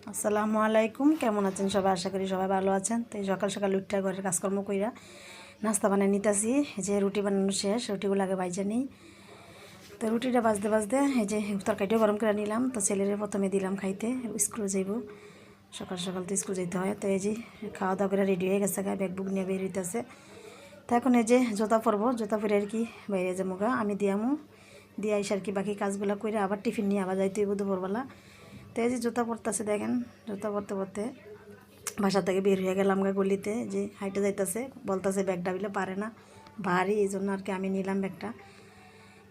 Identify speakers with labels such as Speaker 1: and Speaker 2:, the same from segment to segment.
Speaker 1: আসসালামু আলাইকুম, কেমন আছেন সবাই? আশা করি সবাই ভালো আছেন। তো এই সকাল সকাল উঠটা ঘরের কাজকর্ম কইরা নাস্তা বানিয়ে নিতেছি। যে রুটি বানানো শেষ, রুটিগুলো আগে বাইজা নিই। তো রুটিটা বাজতে বাজতে এই যে তরকারিটাও গরম করে নিলাম। তো ছেলের প্রথমে দিলাম খাইতে, স্কুলে যাইব। সকাল সকাল তো স্কুল যেতে হয়। তো এই যে খাওয়া দাওয়া করে রেডি হয়ে গেছে, ব্যাগ বুক নিয়ে বের হইতেছে। তো এখন এই যে জুতা পরবো, জুতা পরে আর কি বাইরে যাবো গা। আমি দিয়ে আইসা আর কি বাকি কাজগুলো করে আবার টিফিন নিয়ে আবার যাইতে হইব দুপুরবেলা। তো এই যে জুতা পরতেছে, দেখেন জুতা পরতে পরতে বাসা থেকে বের হয়ে গেলাম গা গলিতে। যে হাইটে যাইতেছে, বলতেছে ব্যাগটা বিলে পারে না, ভারী, এই জন্য আর কি আমি নিলাম ব্যাগটা।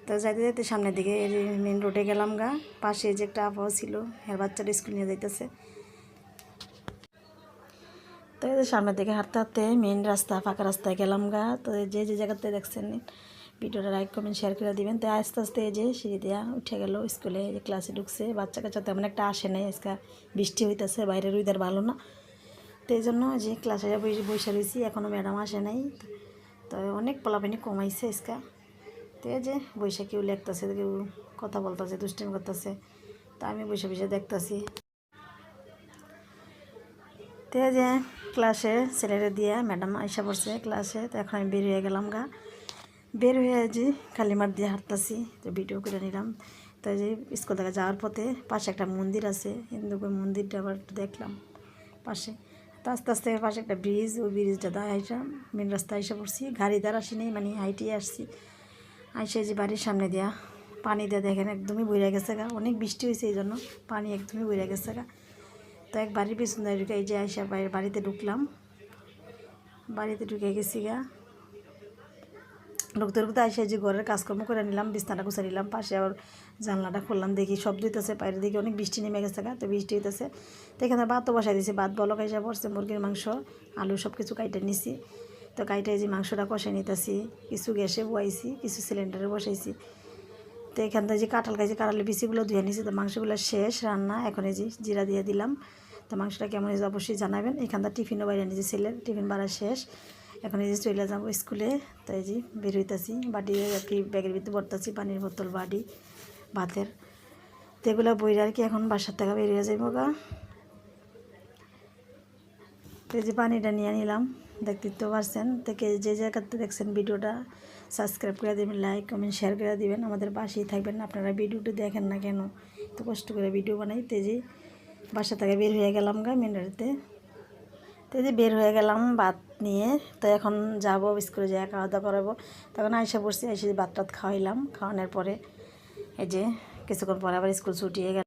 Speaker 1: তো যাইতে যাইতে সামনের দিকে মেন রোডে গেলাম গা। পাশে যে একটা আবহাওয়া ছিল, এর বাচ্চাটা স্কুল নিয়ে যাইতেছে। তো এই যে সামনের দিকে হাঁটতে হাঁটতে মেন রাস্তা, ফাঁকা রাস্তায় গেলাম গা। তো যে যে জায়গাতে দেখছেন ভিডিওটা লাইক কমেন্ট শেয়ার করে দিবেন। তো আস্তে আস্তে এই যে সিঁড়ি দেওয়া উঠে গেল স্কুলে, যে ক্লাসে ঢুকছে। বাচ্চা কাচ্চা তেমন একটা আসে নাই, আজকে বৃষ্টি হইতেছে, বাইরের ওয়েদার ভালো না। তো এই জন্য যে ক্লাসে বসে রয়েছি, এখনও ম্যাডাম আসে নাই। তো অনেক পোলাপানি কমাইছে আজকে। তো এই যে বৈশা কেউ লেখতেছে, কেউ কথা বলতেছে, দুষ্টামি করতেছে। তো আমি বসে বসে দেখতেছি। তো এই যে ক্লাসে ছেলেরা দিয়ে ম্যাডাম আইসা পড়ছে ক্লাসে। তো এখন আমি বের হয়ে গেলাম গা। বের হয়ে যে কালিমার দিয়ে হাঁটতেছি, তো ভিডিও করে নিলাম। তো এই যে স্কুল থেকে যাওয়ার পথে পাশে একটা মন্দির আছে, হিন্দু মন্দিরটা আবার একটু দেখলাম পাশে। তো আস্তে আস্তে পাশে একটা ব্রিজ, ওই ব্রিজটা দাঁড়ায় আইসা মেন রাস্তায় আইসা পড়ছি। গাড়ি দ্বারা আসি নেই, মানে হাইটিয়ে আসছি। আইসা যে বাড়ির সামনে দেওয়া পানি দিয়ে দেখেন একদমই বইরা গেছে গা, অনেক বৃষ্টি হয়েছে এই জন্য পানি একদমই বইরা গেছে গা। তো এক বাড়ির পিছন ঢুকে এই যে আইসা বাড়িতে ঢুকলাম, বাড়িতে ঢুকে গেছি গা। ঢুকতে ঢুকতে আইসা যে ঘরের কাজকর্ম করে নিলাম, বিছনাটা গুছা নিলাম। পাশে আবার জানলাটা খুললাম, দেখি শব্দ হইতেছে বাইরের দিকে, অনেক বৃষ্টি নেমে গেছে গা। তো বৃষ্টি হইতেছে, তো এখানে ভাতও বসাই দিয়েছি। ভাত বলো খাইসা পড়ছে, মুরগির মাংস, আলু সব কিছু কাইটে নিছি। তো কাইটে যে মাংসটা কষাই নিতেছি, কিছু গ্যাসে বসাইছি, কিছু সিলিন্ডারে বসাইছি। তো এখান থেকে যে কাঁঠাল খাইছি, কাঁঠালের বিচিগুলো ধুয়ে নিয়েছি। তো মাংসগুলো শেষ রান্না, এখন এই যে জিরা দিয়ে দিলাম। তো মাংসটা কেমন হয়েছে অবশ্যই জানাবেন। এখানটা টিফিনও বাইরে নিয়েছি, ছেলের টিফিন বাড়া শেষ। এখন এই যে চলে যাবো স্কুলে। তো এই যে বের হইতেছি, বাটি আর কি ব্যাগের ভিতরে ভরতেছি, পানির বোতল, বাটি, ভাতের। তো এগুলো বইরে আর কি এখন বাসার থেকে বেরিয়ে যাইব গা। তো এই যে পানিটা নিয়ে নিলাম, দেখতে তো পারছেন। থেকে যে জায়গাতে দেখছেন ভিডিওটা সাবস্ক্রাইব করে দেবেন, লাইক কমেন্ট শেয়ার করে দিবেন, আমাদের পাশেই থাকবেন। আপনারা ভিডিওটা দেখেন না কেন, তো কষ্ট করে ভিডিও বানাই। তো যে বাসা থেকে বের হয়ে গেলাম গা মেনরাতে। তো এই যে বের হয়ে গেলাম ভাত নিয়ে। তো এখন যাবো স্কুলে, যাই খাওয়া দাওয়া করাবো। তখন আইসা পড়ছি, আইসে ভাত টাত খাওয়াইলাম। খাওয়ানোর পরে এই যে কিছুক্ষণ পরে আবার স্কুল ছুটি হয়ে গেল।